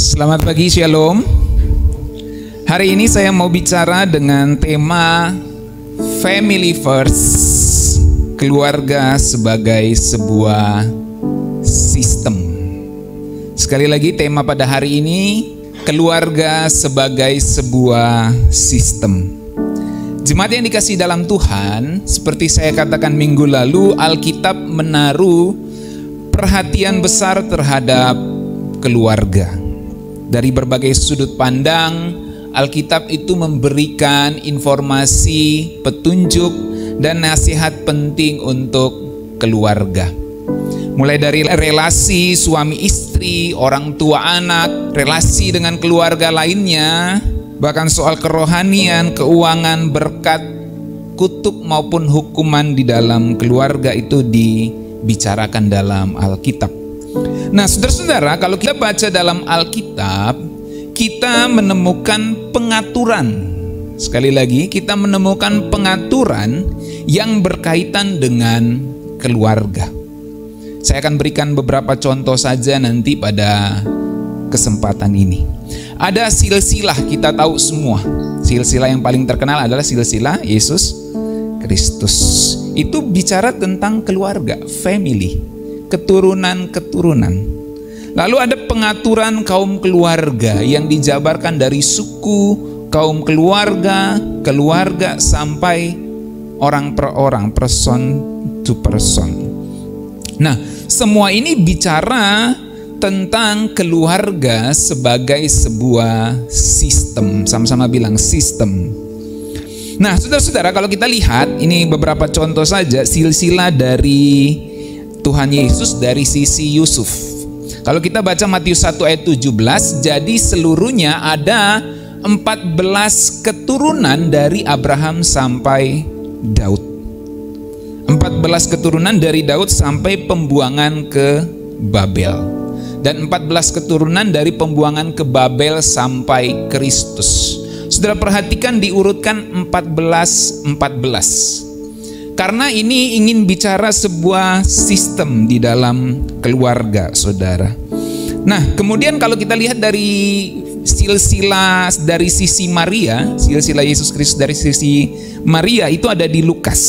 Selamat pagi, Shalom. Hari ini saya mau bicara dengan tema Family First, keluarga sebagai sebuah sistem. Sekali lagi tema pada hari ini, keluarga sebagai sebuah sistem. Jemaat yang dikasihi dalam Tuhan, seperti saya katakan minggu lalu, Alkitab menaruh perhatian besar terhadap keluarga. Dari berbagai sudut pandang, Alkitab itu memberikan informasi, petunjuk, dan nasihat penting untuk keluarga. Mulai dari relasi suami istri, orang tua anak, relasi dengan keluarga lainnya, bahkan soal kerohanian, keuangan, berkat, kutuk maupun hukuman di dalam keluarga itu dibicarakan dalam Alkitab. Nah, saudara-saudara, kalau kita baca dalam Alkitab, kita menemukan pengaturan. Sekali lagi, kita menemukan pengaturan yang berkaitan dengan keluarga. Saya akan berikan beberapa contoh saja nanti pada kesempatan ini. Ada silsilah, kita tahu semua. Silsilah yang paling terkenal adalah silsilah Yesus Kristus. Itu bicara tentang keluarga, family, keturunan-keturunan. Lalu ada pengaturan kaum keluarga yang dijabarkan dari suku, kaum keluarga, keluarga sampai orang per orang, person to person. Nah, semua ini bicara tentang keluarga sebagai sebuah sistem. Sama-sama bilang sistem. Nah, saudara-saudara, kalau kita lihat, ini beberapa contoh saja silsilah dari Tuhan Yesus dari sisi Yusuf. Kalau kita baca Matius 1 ayat 17, jadi seluruhnya ada 14 keturunan dari Abraham sampai Daud. 14 keturunan dari Daud sampai pembuangan ke Babel. Dan 14 keturunan dari pembuangan ke Babel sampai Kristus. Saudara perhatikan diurutkan 14. Karena ini ingin bicara sebuah sistem di dalam keluarga, saudara. Nah, kemudian kalau kita lihat dari silsilah dari sisi Maria, silsilah Yesus Kristus dari sisi Maria itu ada di Lukas.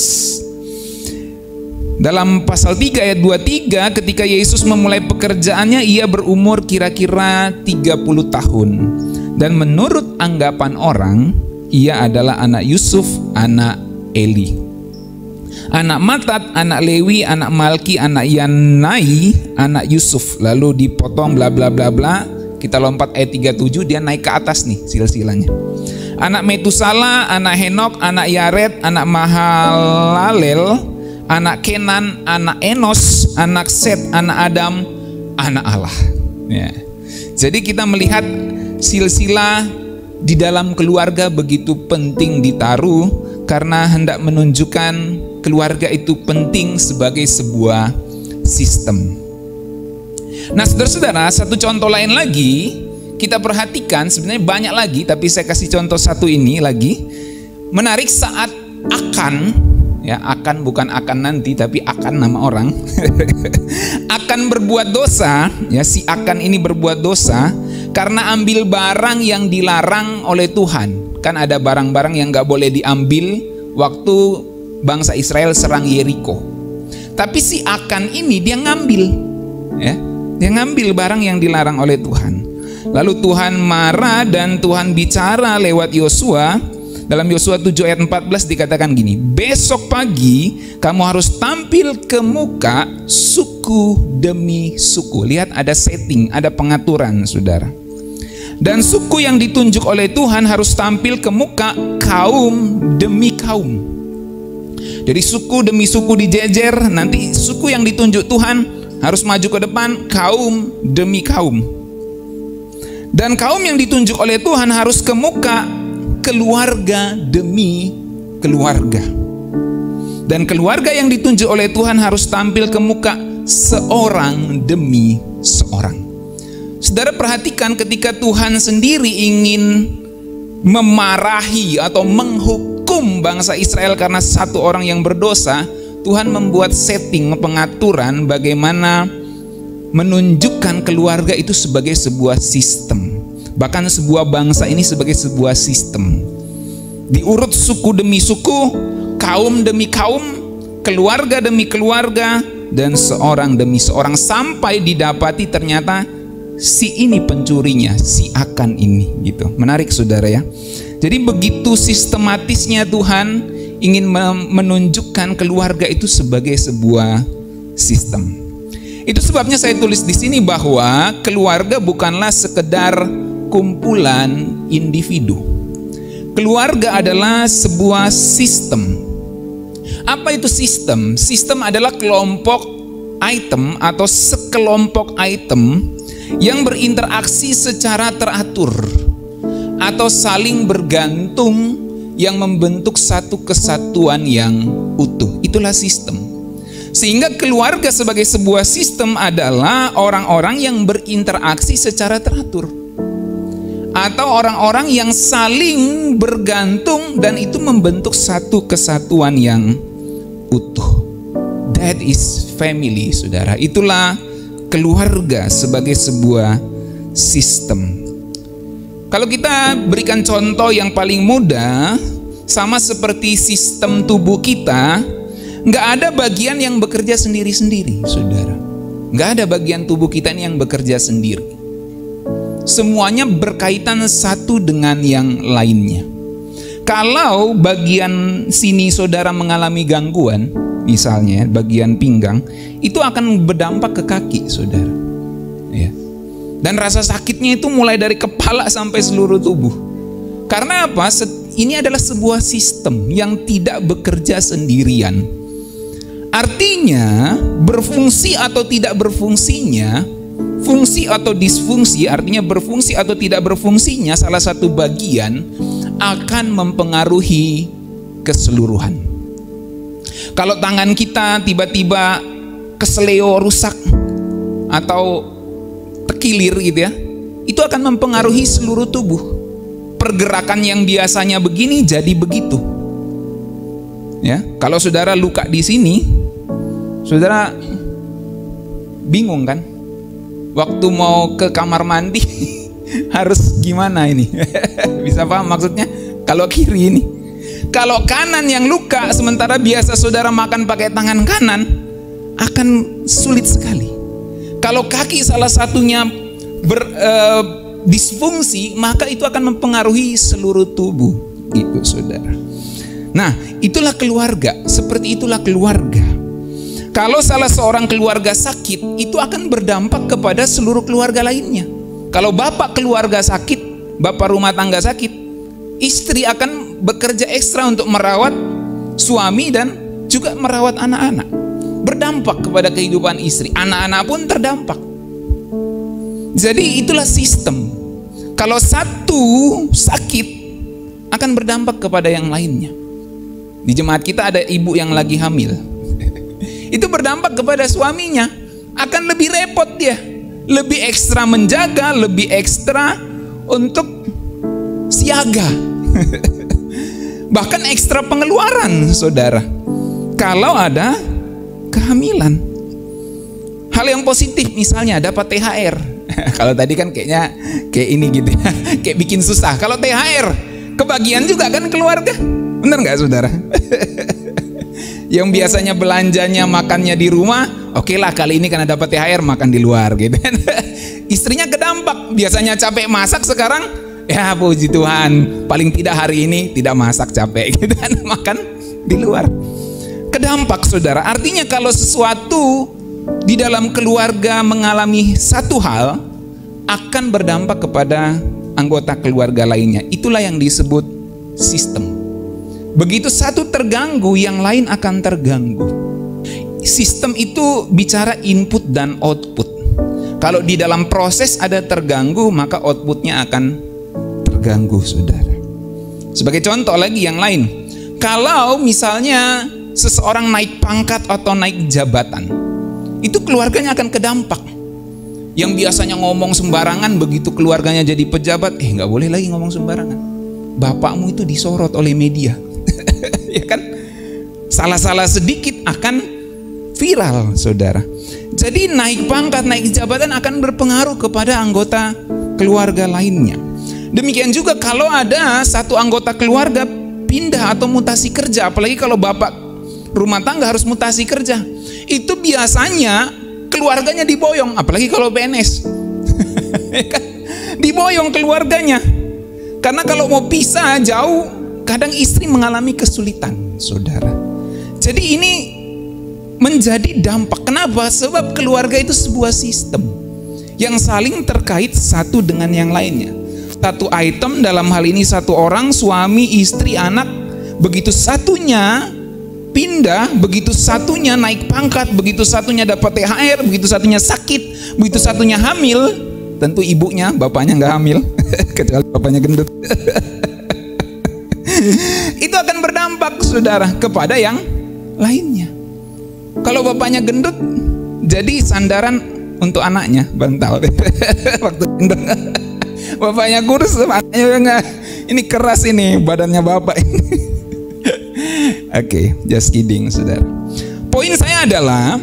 Dalam pasal 3 ayat 23, ketika Yesus memulai pekerjaannya, ia berumur kira-kira 30 tahun. Dan menurut anggapan orang, ia adalah anak Yusuf, anak Eli. Anak Matat, anak Lewi, anak Malki, anak Yanai, anak Yusuf. Lalu dipotong bla bla bla bla. Kita lompat ayat 37, dia naik ke atas nih silsilahnya. Anak Metusala, anak Henok, anak Yared, anak Mahalalel, anak Kenan, anak Enos, anak Set, anak Adam, anak Allah. Ya. Jadi kita melihat silsilah di dalam keluarga begitu penting ditaruh karena hendak menunjukkan keluarga itu penting sebagai sebuah sistem. Nah, saudara-saudara, satu contoh lain lagi kita perhatikan, sebenarnya banyak lagi, tapi saya kasih contoh satu ini lagi. Menarik saat akan, ya akan bukan akan nanti, tapi akan nama orang. Akan berbuat dosa, ya si akan ini berbuat dosa karena ambil barang yang dilarang oleh Tuhan. Kan ada barang-barang yang gak boleh diambil waktu bangsa Israel serang Yeriko. Tapi si Akan ini dia ngambil, ya, dia ngambil barang yang dilarang oleh Tuhan. Lalu Tuhan marah dan Tuhan bicara lewat Yosua. Dalam Yosua 7 ayat 14 dikatakan gini, besok pagi kamu harus tampil ke muka suku demi suku. Lihat ada setting, ada pengaturan, saudara. Dan suku yang ditunjuk oleh Tuhan harus tampil ke muka kaum demi kaum. Jadi suku demi suku dijejer, nanti suku yang ditunjuk Tuhan harus maju ke depan, kaum demi kaum. Dan kaum yang ditunjuk oleh Tuhan harus ke muka keluarga demi keluarga. Dan keluarga yang ditunjuk oleh Tuhan harus tampil ke muka seorang demi seorang. Saudara perhatikan ketika Tuhan sendiri ingin memarahi atau menghukum bangsa Israel karena satu orang yang berdosa, Tuhan membuat setting, pengaturan bagaimana menunjukkan keluarga itu sebagai sebuah sistem. Bahkan sebuah bangsa ini sebagai sebuah sistem. Diurut suku demi suku, kaum demi kaum, keluarga demi keluarga, dan seorang demi seorang, sampai didapati ternyata si ini pencurinya, si Akan ini, gitu. Menarik saudara ya. Jadi begitu sistematisnya Tuhan ingin menunjukkan keluarga itu sebagai sebuah sistem. Itu sebabnya saya tulis di sini bahwa keluarga bukanlah sekedar kumpulan individu. Keluarga adalah sebuah sistem. Apa itu sistem? Sistem adalah kelompok item atau sekelompok item yang berinteraksi secara teratur atau saling bergantung yang membentuk satu kesatuan yang utuh. Itulah sistem. Sehingga keluarga sebagai sebuah sistem adalah orang-orang yang berinteraksi secara teratur atau orang-orang yang saling bergantung dan itu membentuk satu kesatuan yang utuh. That is family, saudara. Itulah keluarga sebagai sebuah sistem. Kalau kita berikan contoh yang paling mudah, sama seperti sistem tubuh kita, nggak ada bagian yang bekerja sendiri-sendiri, saudara. Nggak ada bagian tubuh kita ini yang bekerja sendiri. Semuanya berkaitan satu dengan yang lainnya. Kalau bagian sini saudara mengalami gangguan, misalnya bagian pinggang, itu akan berdampak ke kaki, saudara. Ya. Dan rasa sakitnya itu mulai dari kepala sampai seluruh tubuh. Karena apa? Ini adalah sebuah sistem yang tidak bekerja sendirian. Artinya, berfungsi atau tidak berfungsinya, fungsi atau disfungsi, artinya berfungsi atau tidak berfungsinya salah satu bagian akan mempengaruhi keseluruhan. Kalau tangan kita tiba-tiba keseleo rusak atau tekilir gitu ya, itu akan mempengaruhi seluruh tubuh. Pergerakan yang biasanya begini jadi begitu. Ya, kalau saudara luka di sini, saudara bingung kan? Waktu mau ke kamar mandi harus gimana ini? Bisa paham maksudnya? Kalau kiri ini, kalau kanan yang luka, sementara biasa saudara makan pakai tangan kanan, akan sulit sekali. Kalau kaki salah satunya disfungsi, maka itu akan mempengaruhi seluruh tubuh, gitu saudara. Nah, itulah keluarga. Seperti itulah keluarga. Kalau salah seorang keluarga sakit, itu akan berdampak kepada seluruh keluarga lainnya. Kalau bapak keluarga sakit, bapak rumah tangga sakit, istri akan bekerja ekstra untuk merawat suami dan juga merawat anak-anak. Berdampak kepada kehidupan istri, anak-anak pun terdampak. Jadi itulah sistem. Kalau satu sakit, akan berdampak kepada yang lainnya. Di jemaat kita ada ibu yang lagi hamil. Itu berdampak kepada suaminya, akan lebih repot dia, lebih ekstra menjaga, lebih ekstra untuk siaga, bahkan ekstra pengeluaran, saudara, kalau ada kehamilan. Hal yang positif misalnya dapat THR. Kalau tadi kan kayaknya kayak ini gitu ya, kayak bikin susah. Kalau THR kebagian juga kan keluarga, bener nggak saudara? Yang biasanya belanjanya makannya di rumah, oke lah kali ini karena dapat THR makan di luar gitu. Istrinya kedampak, biasanya capek masak, sekarang ya puji Tuhan paling tidak hari ini tidak masak capek gitu kan, makan di luar. Kedampak saudara, artinya kalau sesuatu di dalam keluarga mengalami satu hal, akan berdampak kepada anggota keluarga lainnya. Itulah yang disebut sistem. Begitu satu terganggu, yang lain akan terganggu. Sistem itu bicara input dan output. Kalau di dalam proses ada terganggu, maka outputnya akan terganggu, saudara. Sebagai contoh lagi yang lain, kalau misalnya seseorang naik pangkat atau naik jabatan, itu keluarganya akan kedampak. Yang biasanya ngomong sembarangan, begitu keluarganya jadi pejabat, nggak boleh lagi ngomong sembarangan. Bapakmu itu disorot oleh media. Ya kan? Salah-salah sedikit akan viral, saudara. Jadi naik pangkat, naik jabatan akan berpengaruh kepada anggota keluarga lainnya. Demikian juga kalau ada satu anggota keluarga pindah atau mutasi kerja, apalagi kalau bapak rumah tangga harus mutasi kerja, itu biasanya keluarganya diboyong, apalagi kalau PNS. Diboyong keluarganya. Karena kalau mau pisah jauh, kadang istri mengalami kesulitan, saudara. Jadi ini menjadi dampak. Kenapa? Sebab keluarga itu sebuah sistem yang saling terkait satu dengan yang lainnya. Satu item, dalam hal ini satu orang, suami, istri, anak. Begitu satunya pindah, begitu satunya naik pangkat, begitu satunya dapat THR, begitu satunya sakit, begitu satunya hamil, tentu ibunya, bapaknya nggak hamil, kecuali bapaknya gendut. Itu akan berdampak, saudara, kepada yang lainnya. Kalau bapaknya gendut, jadi sandaran untuk anaknya, bantal. Waktu gendut. Bapaknya kurus, anaknya enggak. Ini keras ini badannya bapak ini. Oke, just kidding, saudara. Poin saya adalah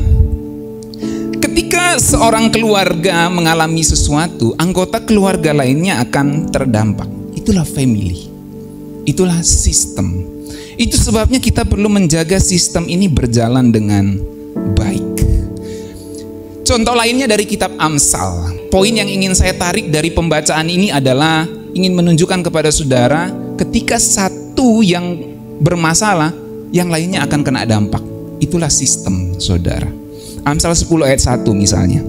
ketika seorang keluarga mengalami sesuatu, anggota keluarga lainnya akan terdampak. Itulah family. Itulah sistem. Itu sebabnya kita perlu menjaga sistem ini berjalan dengan baik. Contoh lainnya dari kitab Amsal. Poin yang ingin saya tarik dari pembacaan ini adalah ingin menunjukkan kepada saudara, ketika satu yang bermasalah, yang lainnya akan kena dampak. Itulah sistem, saudara. Amsal 10 ayat 1 misalnya.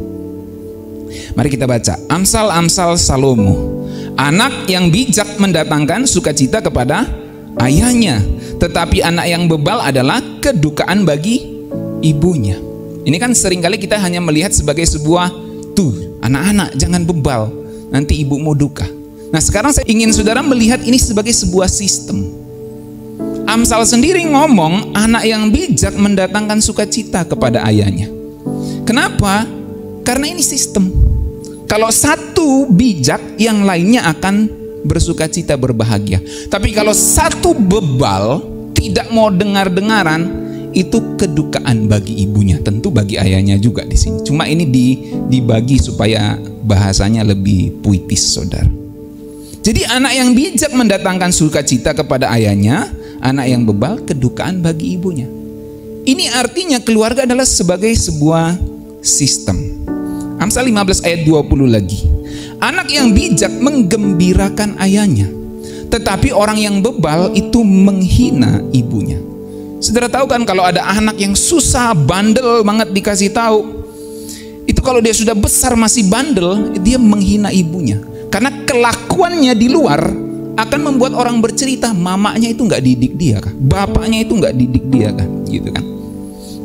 Mari kita baca. Amsal Salomo. Anak yang bijak mendatangkan sukacita kepada ayahnya, tetapi anak yang bebal adalah kedukaan bagi ibunya. Ini kan seringkali kita hanya melihat sebagai sebuah, tuh anak-anak jangan bebal, nanti ibu mau duka. Nah sekarang saya ingin saudara melihat ini sebagai sebuah sistem. Amsal sendiri ngomong anak yang bijak mendatangkan sukacita kepada ayahnya. Kenapa? Karena ini sistem. Kalau satu bijak, yang lainnya akan bersukacita, berbahagia. Tapi kalau satu bebal, tidak mau dengar-dengaran, itu kedukaan bagi ibunya, tentu bagi ayahnya juga di sini. Cuma ini dibagi supaya bahasanya lebih puitis, saudara. Jadi anak yang bijak mendatangkan sukacita kepada ayahnya, anak yang bebal kedukaan bagi ibunya. Ini artinya keluarga adalah sebagai sebuah sistem. Amsal 15 ayat 20 lagi. Anak yang bijak menggembirakan ayahnya, tetapi orang yang bebal itu menghina ibunya. Saudara tahu kan kalau ada anak yang susah, bandel banget dikasih tahu, itu kalau dia sudah besar masih bandel, dia menghina ibunya. Karena kelakuannya di luar akan membuat orang bercerita, mamanya itu nggak didik dia kah? Bapaknya itu nggak didik dia kah? Gitu kan.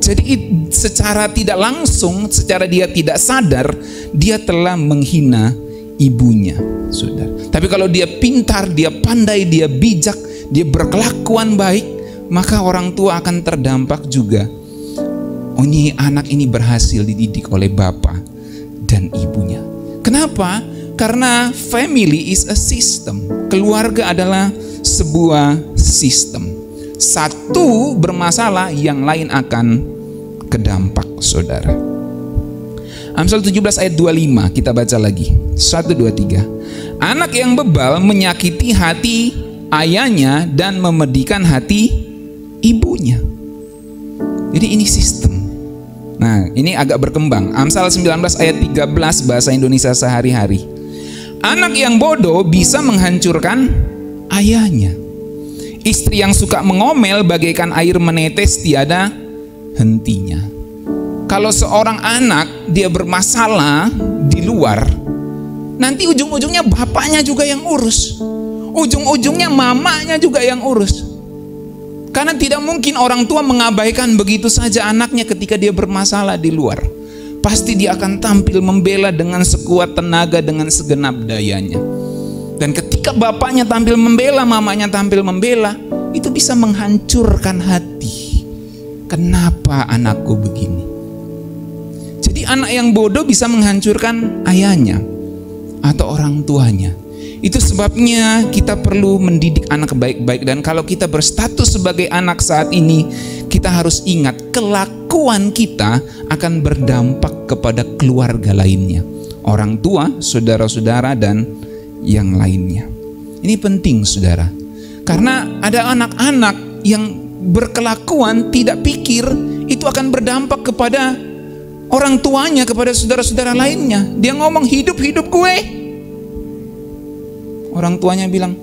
Jadi secara tidak langsung, secara dia tidak sadar, dia telah menghina ibunya, saudara. Tapi kalau dia pintar, dia pandai, dia bijak, dia berkelakuan baik, maka orang tua akan terdampak juga. Oh, ini anak ini berhasil dididik oleh bapak dan ibunya. Kenapa? Karena family is a system. Keluarga adalah sebuah sistem. Satu bermasalah, yang lain akan kedampak, saudara. Amsal 17 ayat 25 kita baca lagi. 1, 2, 3. Anak yang bebal menyakiti hati ayahnya dan memedihkan hati ibunya. Jadi ini sistem. Nah, ini agak berkembang. Amsal 19 ayat 13 bahasa Indonesia sehari-hari. Anak yang bodoh bisa menghancurkan ayahnya. Istri yang suka mengomel bagaikan air menetes tiada hentinya. Kalau seorang anak dia bermasalah di luar, nanti ujung-ujungnya bapaknya juga yang urus, ujung-ujungnya mamanya juga yang urus. Karena tidak mungkin orang tua mengabaikan begitu saja anaknya ketika dia bermasalah di luar. Pasti dia akan tampil membela dengan sekuat tenaga, dengan segenap dayanya. Dan ketika bapaknya tampil membela, mamanya tampil membela, itu bisa menghancurkan hati. Kenapa anakku begini? Jadi anak yang bodoh bisa menghancurkan ayahnya atau orang tuanya. Itu sebabnya kita perlu mendidik anak baik-baik. Dan kalau kita berstatus sebagai anak saat ini, kita harus ingat kelakuan kelakuan kita akan berdampak kepada keluarga lainnya, orang tua, saudara-saudara, dan yang lainnya. Ini penting, saudara, karena ada anak-anak yang berkelakuan tidak pikir itu akan berdampak kepada orang tuanya, kepada saudara-saudara lainnya. Dia ngomong hidup-hidup gue. Orang tuanya bilang,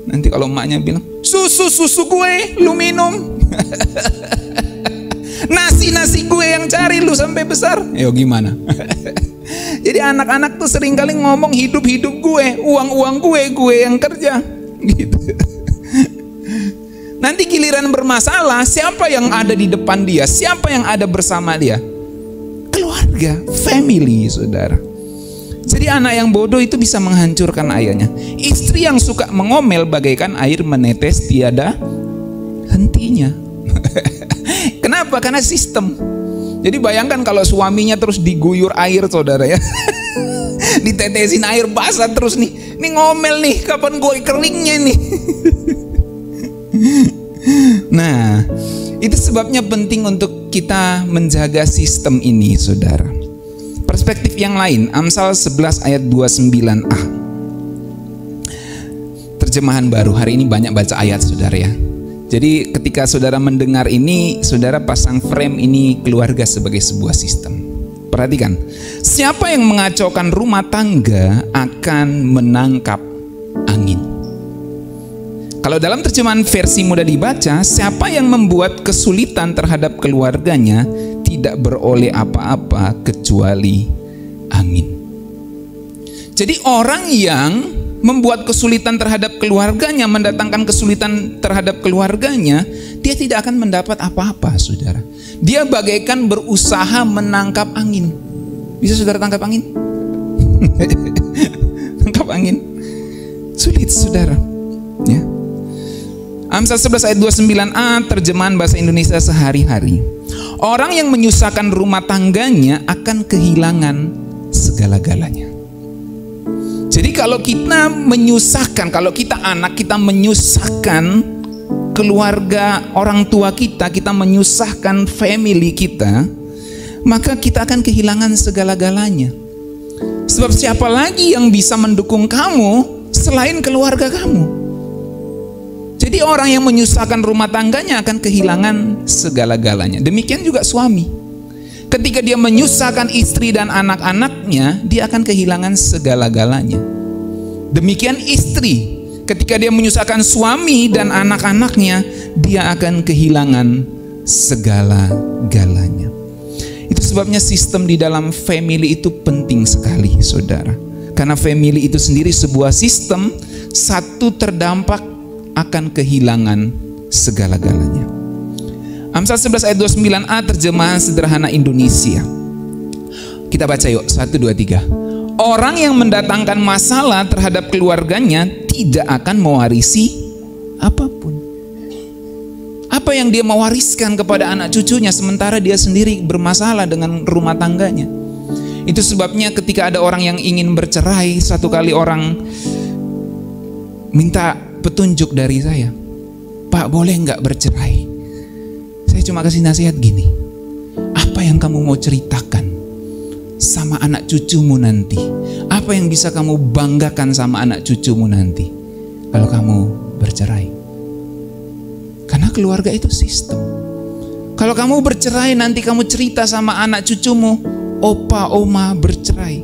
nanti kalau emaknya bilang, susu gue lu minum. Nasi gue yang cari lu sampai besar. Yo gimana? Jadi anak-anak tuh sering kali ngomong hidup-hidup gue, uang gue yang kerja gitu. Nanti giliran bermasalah, siapa yang ada di depan dia? Siapa yang ada bersama dia? Keluarga, family, saudara. Jadi anak yang bodoh itu bisa menghancurkan ayahnya. Istri yang suka mengomel bagaikan air menetes tiada hentinya. Kenapa? Karena sistem. Jadi bayangkan kalau suaminya terus diguyur air, saudara ya. Ditetesin air basah terus nih. Ini ngomel nih, kapan gue keringnya nih. Nah, itu sebabnya penting untuk kita menjaga sistem ini, saudara. Perspektif yang lain, Amsal 11 ayat 29a. Terjemahan baru, hari ini banyak baca ayat, saudara ya. Jadi ketika saudara mendengar ini, saudara pasang frame ini keluarga sebagai sebuah sistem. Perhatikan, siapa yang mengacaukan rumah tangga akan menangkap angin. Kalau dalam terjemahan versi mudah dibaca, siapa yang membuat kesulitan terhadap keluarganya tidak beroleh apa-apa kecuali angin. Jadi orang yang membuat kesulitan terhadap keluarganya, mendatangkan kesulitan terhadap keluarganya, dia tidak akan mendapat apa-apa, saudara. Dia bagaikan berusaha menangkap angin. Bisa saudara tangkap angin? Tangkap angin sulit, saudara ya. Amsal 11 ayat 29a, terjemahan bahasa Indonesia sehari-hari. Orang yang menyusahkan rumah tangganya akan kehilangan segala-galanya. Jadi kalau kita menyusahkan, kalau kita anak, kita menyusahkan keluarga orang tua kita, kita menyusahkan family kita, maka kita akan kehilangan segala-galanya. Sebab siapa lagi yang bisa mendukung kamu selain keluarga kamu? Jadi orang yang menyusahkan rumah tangganya akan kehilangan segala-galanya. Demikian juga suami. Ketika dia menyusahkan istri dan anak-anaknya, dia akan kehilangan segala-galanya. Demikian istri, ketika dia menyusahkan suami dan anak-anaknya, dia akan kehilangan segala-galanya. Itu sebabnya sistem di dalam family itu penting sekali, saudara. Karena family itu sendiri sebuah sistem, satu terdampak akan kehilangan segala-galanya. Amsal 11 ayat 29a, terjemahan sederhana Indonesia. Kita baca yuk, 1, 2, 3. Orang yang mendatangkan masalah terhadap keluarganya tidak akan mewarisi apapun. Apa yang dia mewariskan kepada anak cucunya sementara dia sendiri bermasalah dengan rumah tangganya? Itu sebabnya ketika ada orang yang ingin bercerai, satu kali orang minta petunjuk dari saya, Pak, boleh nggak bercerai? Saya cuma kasih nasihat gini, apa yang kamu mau ceritakan sama anak cucumu nanti? Apa yang bisa kamu banggakan sama anak cucumu nanti kalau kamu bercerai? Karena keluarga itu sistem. Kalau kamu bercerai, nanti kamu cerita sama anak cucumu, opa, oma bercerai.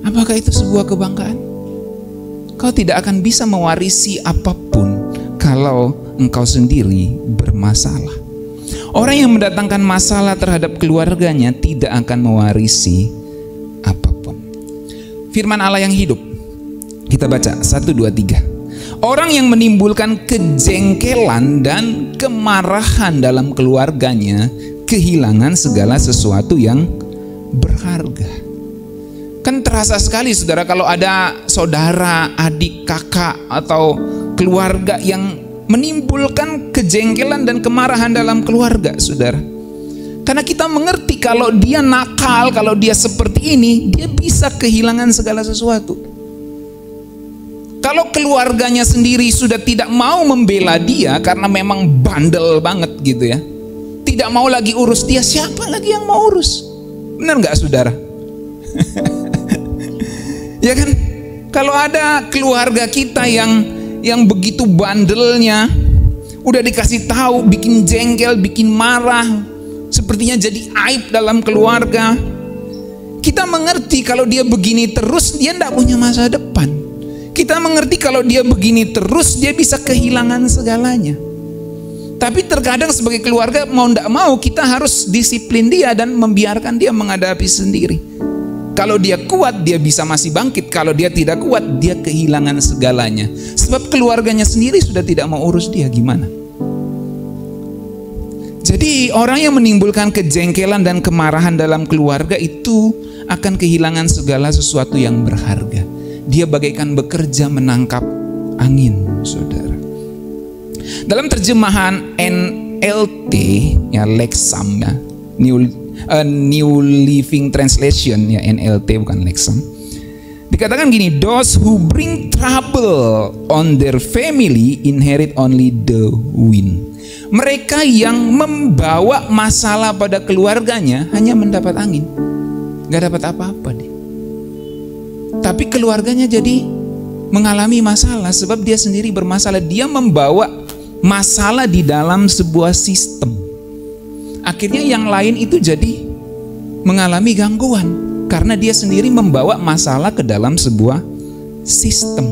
Apakah itu sebuah kebanggaan? Kau tidak akan bisa mewarisi apapun kalau engkau sendiri bermasalah. Orang yang mendatangkan masalah terhadap keluarganya tidak akan mewarisi apapun. Firman Allah yang hidup, kita baca 1, 2, 3. Orang yang menimbulkan kejengkelan dan kemarahan dalam keluarganya kehilangan segala sesuatu yang berharga. Kan terasa sekali, saudara, kalau ada saudara, adik, kakak, atau keluarga yang menimbulkan kejengkelan dan kemarahan dalam keluarga, saudara. Karena kita mengerti kalau dia nakal, kalau dia seperti ini, dia bisa kehilangan segala sesuatu. Kalau keluarganya sendiri sudah tidak mau membela dia karena memang bandel banget gitu ya, tidak mau lagi urus dia, siapa lagi yang mau urus? Benar nggak saudara? Ya kan? Kalau ada keluarga kita yang begitu bandelnya, udah dikasih tahu, bikin jengkel, bikin marah, sepertinya jadi aib dalam keluarga. Kita mengerti kalau dia begini terus, dia tidak punya masa depan. Kita mengerti kalau dia begini terus, dia bisa kehilangan segalanya. Tapi terkadang sebagai keluarga, mau tidak mau kita harus disiplin dia dan membiarkan dia menghadapi sendiri. Kalau dia kuat, dia bisa masih bangkit. Kalau dia tidak kuat, dia kehilangan segalanya. Sebab keluarganya sendiri sudah tidak mau urus dia, gimana? Jadi orang yang menimbulkan kejengkelan dan kemarahan dalam keluarga itu akan kehilangan segala sesuatu yang berharga. Dia bagaikan bekerja menangkap angin, saudara. Dalam terjemahan NLT, ya Lexham, ya, New Living Translation, ya NLT bukan Lexham, dikatakan gini, those who bring trouble on their family inherit only the wind. Mereka yang membawa masalah pada keluarganya hanya mendapat angin, gak dapat apa-apa deh. Tapi keluarganya jadi mengalami masalah sebab dia sendiri bermasalah. Dia membawa masalah di dalam sebuah sistem. Akhirnya yang lain itu jadi mengalami gangguan karena dia sendiri membawa masalah ke dalam sebuah sistem.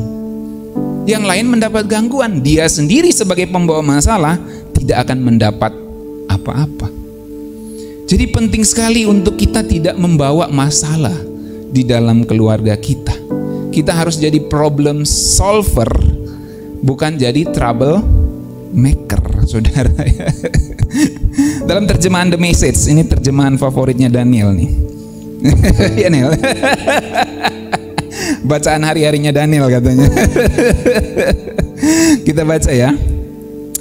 Yang lain mendapat gangguan, dia sendiri sebagai pembawa masalah tidak akan mendapat apa-apa. Jadi penting sekali untuk kita tidak membawa masalah di dalam keluarga kita. Kita harus jadi problem solver, bukan jadi trouble maker, saudara. Dalam terjemahan The Message, ini terjemahan favoritnya Daniel nih. Ya Daniel. Bacaan hari-harinya Daniel katanya. Kita baca ya.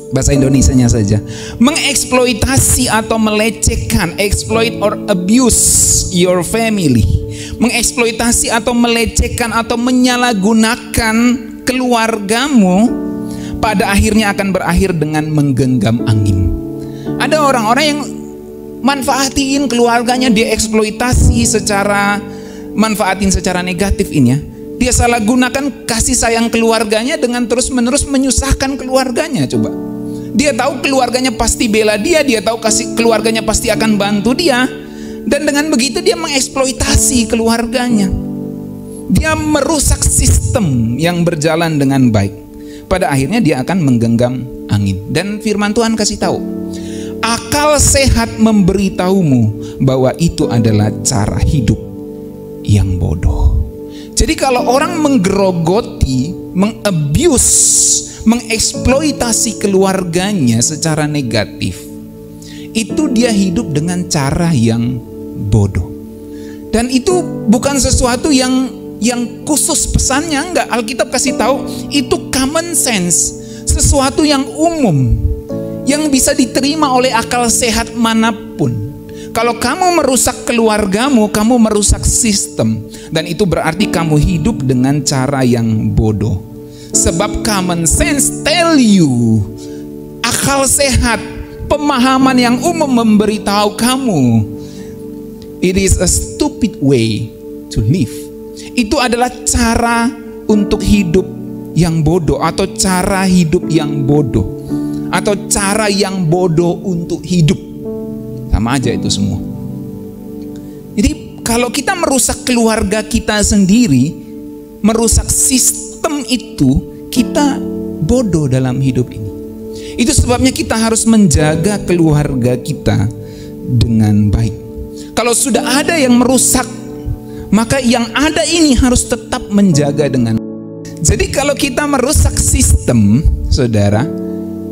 Bahasa Indonesianya saja. Mengeksploitasi atau melecehkan, exploit or abuse your family. Mengeksploitasi atau melecehkan atau menyalahgunakan keluargamu pada akhirnya akan berakhir dengan menggenggam angin. Ada orang-orang yang manfaatin keluarganya, dia eksploitasi manfaatin secara negatif ini ya. Dia salah gunakan kasih sayang keluarganya dengan terus-menerus menyusahkan keluarganya. Coba. Dia tahu keluarganya pasti bela dia, dia tahu keluarganya pasti akan bantu dia. Dan dengan begitu dia mengeksploitasi keluarganya. Dia merusak sistem yang berjalan dengan baik. Pada akhirnya dia akan menggenggam angin. Dan firman Tuhan kasih tahu, akal sehat memberitahumu bahwa itu adalah cara hidup yang bodoh. Jadi kalau orang menggerogoti, mengabuse, mengeksploitasi keluarganya secara negatif, itu dia hidup dengan cara yang bodoh. Dan itu bukan sesuatu yang khusus pesannya, enggak. Alkitab kasih tahu itu common sense, sesuatu yang umum, yang bisa diterima oleh akal sehat manapun. Kalau kamu merusak keluargamu, kamu merusak sistem, dan itu berarti kamu hidup dengan cara yang bodoh. Sebab common sense tell you, akal sehat, pemahaman yang umum memberitahu kamu, it is a stupid way to live. Itu adalah cara untuk hidup yang bodoh, atau cara hidup yang bodoh, atau cara yang bodoh untuk hidup. Sama aja itu semua. Jadi kalau kita merusak keluarga kita sendiri, merusak sistem itu, kita bodoh dalam hidup ini. Itu sebabnya kita harus menjaga keluarga kita dengan baik. Kalau sudah ada yang merusak, maka yang ada ini harus tetap menjaga dengan baik. Jadi kalau kita merusak sistem, saudara,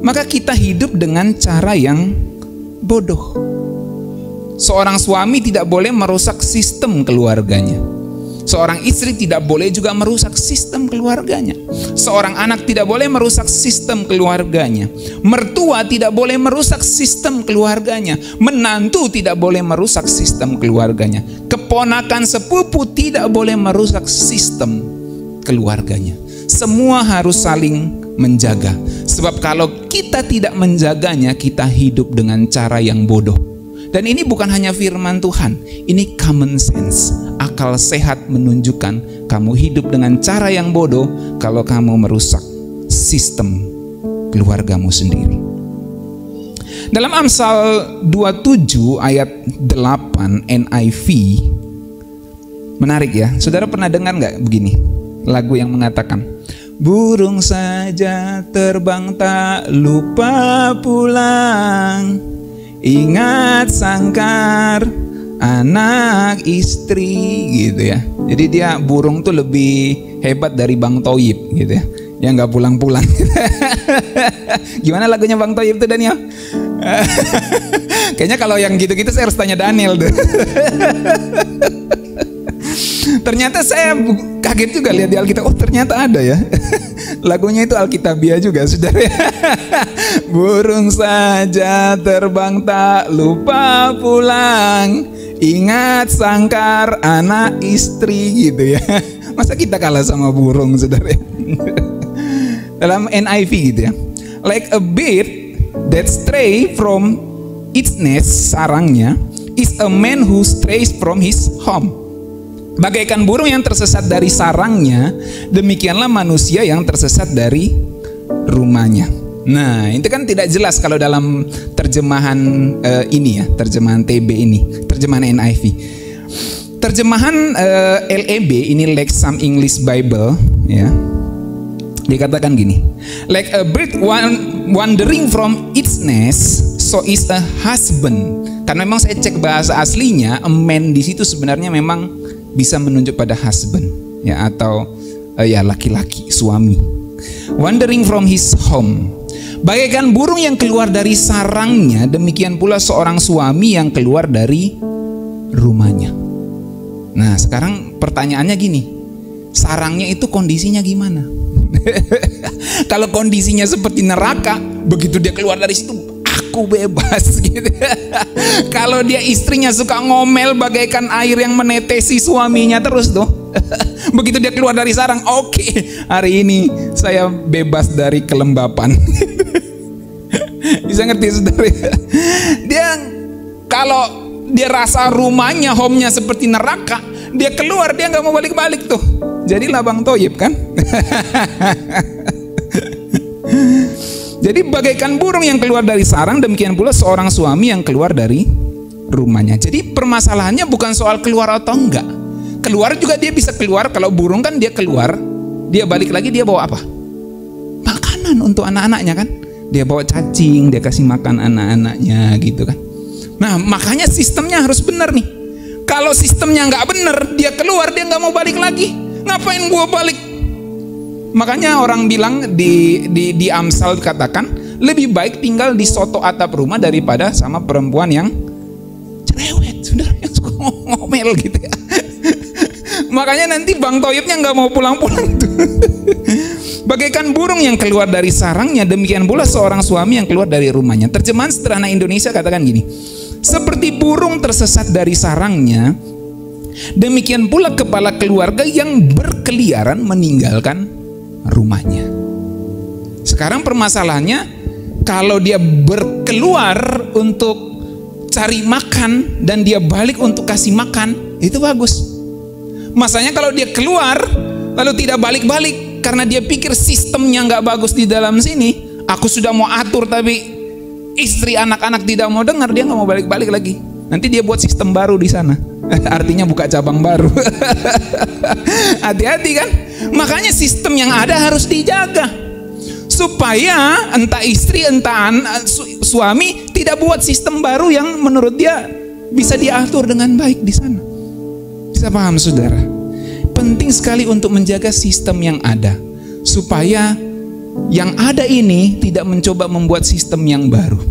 maka kita hidup dengan cara yang bodoh. Seorang suami tidak boleh merusak sistem keluarganya. Seorang istri tidak boleh juga merusak sistem keluarganya. Seorang anak tidak boleh merusak sistem keluarganya. Mertua tidak boleh merusak sistem keluarganya. Menantu tidak boleh merusak sistem keluarganya. Keponakan sepupu tidak boleh merusak sistem keluarganya. Semua harus saling menjaga. Sebab kalau kita tidak menjaganya, kita hidup dengan cara yang bodoh. Dan ini bukan hanya firman Tuhan, ini common sense. Akal sehat menunjukkan kamu hidup dengan cara yang bodoh kalau kamu merusak sistem keluargamu sendiri. Dalam Amsal 27 ayat 8 NIV, menarik ya. Saudara pernah dengar nggak begini? Lagu yang mengatakan, burung saja terbang tak lupa pulang, ingat sangkar anak istri, gitu ya. Jadi dia burung tuh lebih hebat dari Bang Toyib gitu ya. Dia nggak pulang-pulang. Gimana lagunya Bang Toyib tuh, Daniel? Kayaknya kalau yang gitu-gitu saya harus tanya Daniel tuh. Ternyata saya kaget juga lihat di Alkitab. Oh, ternyata ada ya. Lagunya itu Alkitabiah juga, saudara. Burung saja terbang tak lupa pulang, ingat sangkar anak istri, gitu ya. Masa kita kalah sama burung, saudara? Dalam NIV gitu ya. Like a bird that stray from its nest, sarangnya, is a man who strays from his home. Bagaikan burung yang tersesat dari sarangnya, demikianlah manusia yang tersesat dari rumahnya. Nah, itu kan tidak jelas kalau dalam terjemahan ini ya, terjemahan TB ini, terjemahan NIV. Terjemahan LEB ini, Lexham English Bible ya. Dikatakan gini, like a bird wandering from its nest, so is a husband. Karena memang saya cek bahasa aslinya, a man di situ sebenarnya memang bisa menunjuk pada husband ya, atau ya laki-laki, suami. Wandering from his home. Bagaikan burung yang keluar dari sarangnya, demikian pula seorang suami yang keluar dari rumahnya. Nah, sekarang pertanyaannya gini, sarangnya itu kondisinya gimana? Kalau kondisinya seperti neraka, begitu dia keluar dari situ, aku bebas gitu. Kalau dia istrinya suka ngomel bagaikan air yang menetesi suaminya terus tuh, begitu dia keluar dari sarang, oke, hari ini saya bebas dari kelembapan. Bisa ngerti, saudara? Dia kalau dia rasa rumahnya, home-nya seperti neraka, dia keluar, dia nggak mau balik-balik tuh. Jadilah Bang Toyib kan. Jadi bagaikan burung yang keluar dari sarang, demikian pula seorang suami yang keluar dari rumahnya. Jadi permasalahannya bukan soal keluar atau enggak. Keluar juga dia bisa keluar. Kalau burung kan dia keluar, dia balik lagi, dia bawa apa? Makanan untuk anak-anaknya kan. Dia bawa cacing, dia kasih makan anak-anaknya gitu kan. Nah, makanya sistemnya harus benar nih. Kalau sistemnya nggak benar, dia keluar, dia nggak mau balik lagi. Ngapain gua balik? Makanya orang bilang di Amsal katakan, lebih baik tinggal di soto atap rumah daripada sama perempuan yang cerewet, saudara, yang suka ngomel gitu ya. Makanya nanti Bang Toyibnya nggak mau pulang-pulang tuh. Bagaikan burung yang keluar dari sarangnya, demikian pula seorang suami yang keluar dari rumahnya. Terjemahan sederhana Indonesia katakan gini, seperti burung tersesat dari sarangnya, demikian pula kepala keluarga yang berkeliaran meninggalkan rumahnya. Sekarang permasalahannya, kalau dia berkeluar untuk cari makan dan dia balik untuk kasih makan, itu bagus. Masanya kalau dia keluar lalu tidak balik-balik karena dia pikir sistemnya nggak bagus di dalam sini, aku sudah mau atur tapi istri anak-anak tidak mau dengar, dia nggak mau balik-balik lagi. Nanti dia buat sistem baru di sana. Artinya buka cabang baru. Hati-hati kan. Makanya sistem yang ada harus dijaga supaya entah istri entah suami tidak buat sistem baru yang menurut dia bisa diatur dengan baik di sana. Bisa paham, saudara? Penting sekali untuk menjaga sistem yang ada supaya yang ada ini tidak mencoba membuat sistem yang baru.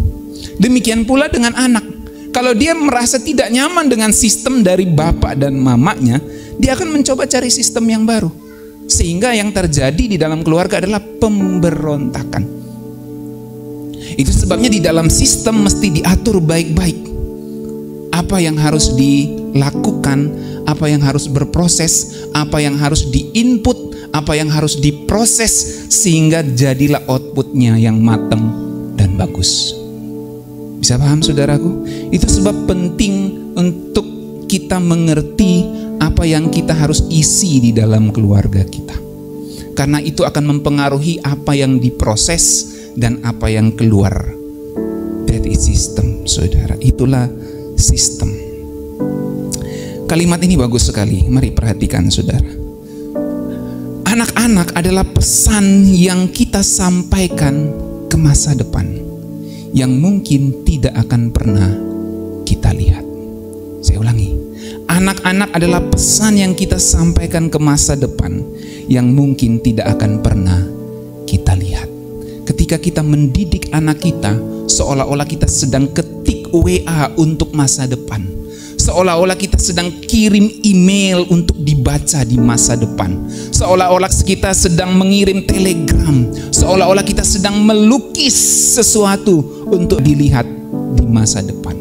Demikian pula dengan anak. Kalau dia merasa tidak nyaman dengan sistem dari bapak dan mamanya, dia akan mencoba cari sistem yang baru. Sehingga yang terjadi di dalam keluarga adalah pemberontakan. Itu sebabnya di dalam sistem mesti diatur baik-baik. Apa yang harus dilakukan, apa yang harus berproses, apa yang harus diinput, apa yang harus diproses sehingga jadilah outputnya yang matang dan bagus. Bisa paham saudaraku? Itu sebab penting untuk kita mengerti apa yang kita harus isi di dalam keluarga kita. Karena itu akan mempengaruhi apa yang diproses dan apa yang keluar. That is system, saudara. Itulah sistem. Kalimat ini bagus sekali. Mari perhatikan, saudara. Anak-anak adalah pesan yang kita sampaikan ke masa depan yang mungkin tidak akan pernah kita lihat. Saya ulangi. Anak-anak adalah pesan yang kita sampaikan ke masa depan yang mungkin tidak akan pernah kita lihat. Ketika kita mendidik anak kita, seolah-olah kita sedang ketik WA untuk masa depan. Seolah-olah kita sedang kirim email untuk dibaca di masa depan. Seolah-olah kita sedang mengirim telegram. Seolah-olah kita sedang melukis sesuatu untuk dilihat di masa depan.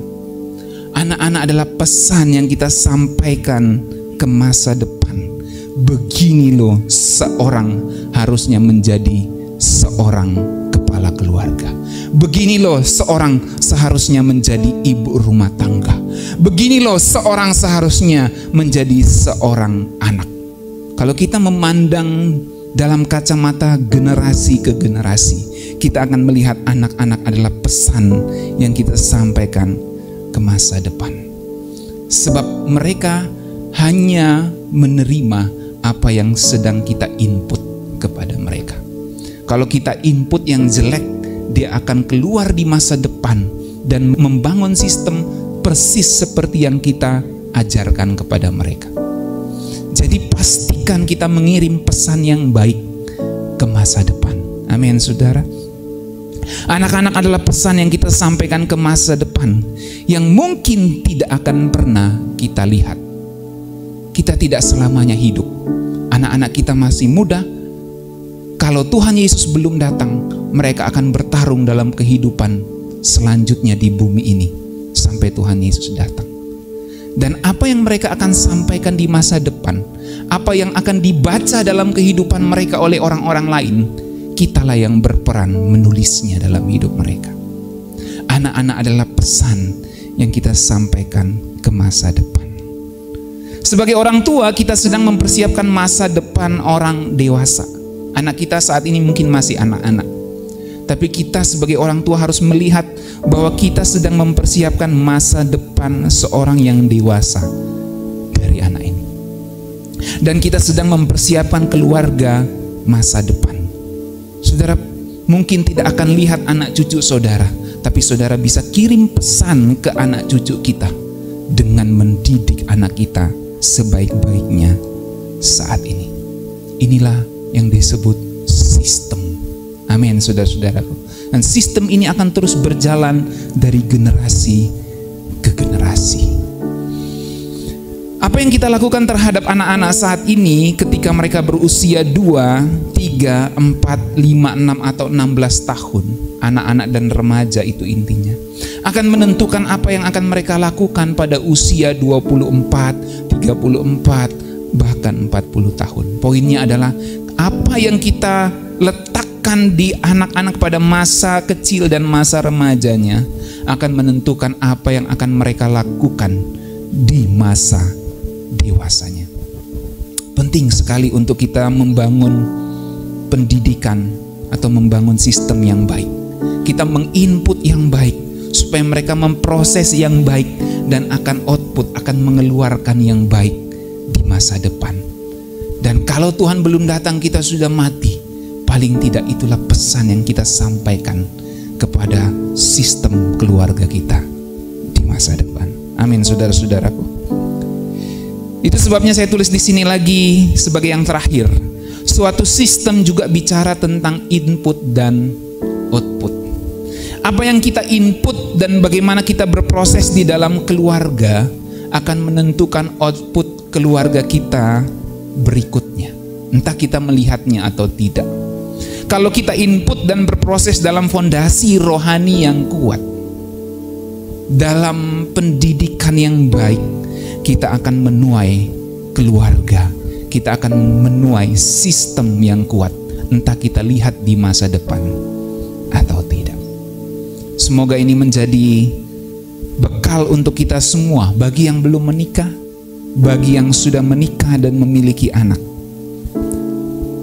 Anak-anak adalah pesan yang kita sampaikan ke masa depan. Begini loh seorang harusnya menjadi seorang kepala keluarga. Begini loh seorang seharusnya menjadi ibu rumah tangga. Begini loh seorang seharusnya menjadi seorang anak. Kalau kita memandang dalam kacamata generasi ke generasi, kita akan melihat anak-anak adalah pesan yang kita sampaikan ke masa depan. Sebab mereka hanya menerima apa yang sedang kita input kepada mereka. Kalau kita input yang jelek, dia akan keluar di masa depan dan membangun sistem persis seperti yang kita ajarkan kepada mereka. Jadi pastikan kita mengirim pesan yang baik ke masa depan. Amin, saudara. Anak-anak adalah pesan yang kita sampaikan ke masa depan yang mungkin tidak akan pernah kita lihat. Kita tidak selamanya hidup. Anak-anak kita masih muda. Kalau Tuhan Yesus belum datang, mereka akan bertarung dalam kehidupan selanjutnya di bumi ini sampai Tuhan Yesus datang. Dan apa yang mereka akan sampaikan di masa depan, apa yang akan dibaca dalam kehidupan mereka oleh orang-orang lain, kitalah yang berperan menulisnya dalam hidup mereka. Anak-anak adalah pesan yang kita sampaikan ke masa depan. Sebagai orang tua, kita sedang mempersiapkan masa depan orang dewasa. Anak kita saat ini mungkin masih anak-anak, tapi kita sebagai orang tua harus melihat bahwa kita sedang mempersiapkan masa depan seorang yang dewasa dari anak ini. Dan kita sedang mempersiapkan keluarga masa depan. Saudara mungkin tidak akan lihat anak cucu saudara, tapi saudara bisa kirim pesan ke anak cucu kita dengan mendidik anak kita sebaik-baiknya saat ini. Inilah yang disebut sistem. Amin, saudara-saudaraku. Dan sistem ini akan terus berjalan dari generasi ke generasi. Apa yang kita lakukan terhadap anak-anak saat ini ketika mereka berusia 2, 3, 4, 5, 6 atau 16 tahun, anak-anak dan remaja itu intinya, akan menentukan apa yang akan mereka lakukan pada usia 24, 34, bahkan 40 tahun. Poinnya adalah apa yang kita letakkan di anak-anak pada masa kecil dan masa remajanya akan menentukan apa yang akan mereka lakukan di masa dewasanya. Penting sekali untuk kita membangun pendidikan atau membangun sistem yang baik. Kita menginput yang baik supaya mereka memproses yang baik dan akan output, akan mengeluarkan yang baik di masa depan. Dan kalau Tuhan belum datang, kita sudah mati. Paling tidak itulah pesan yang kita sampaikan kepada sistem keluarga kita di masa depan. Amin, saudara-saudaraku. Itu sebabnya saya tulis di sini lagi sebagai yang terakhir. Suatu sistem juga bicara tentang input dan output. Apa yang kita input dan bagaimana kita berproses di dalam keluarga akan menentukan output keluarga kita berikutnya, entah kita melihatnya atau tidak. Kalau kita input dan berproses dalam fondasi rohani yang kuat, dalam pendidikan yang baik, kita akan menuai keluarga, kita akan menuai sistem yang kuat, entah kita lihat di masa depan atau tidak. Semoga ini menjadi bekal untuk kita semua, bagi yang belum menikah, bagi yang sudah menikah dan memiliki anak.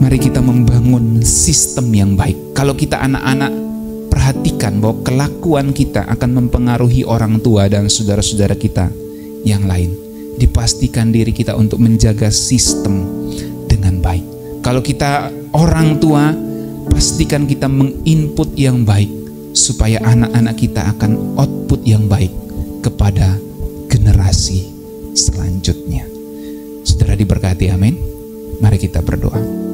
Mari kita membangun sistem yang baik. Kalau kita anak-anak, perhatikan bahwa kelakuan kita akan mempengaruhi orang tua dan saudara-saudara kita yang lain. Dipastikan diri kita untuk menjaga sistem dengan baik. Kalau kita orang tua, pastikan kita menginput yang baik, supaya anak-anak kita akan output yang baik kepada generasi selanjutnya. Saudara diberkati, amin. Mari kita berdoa.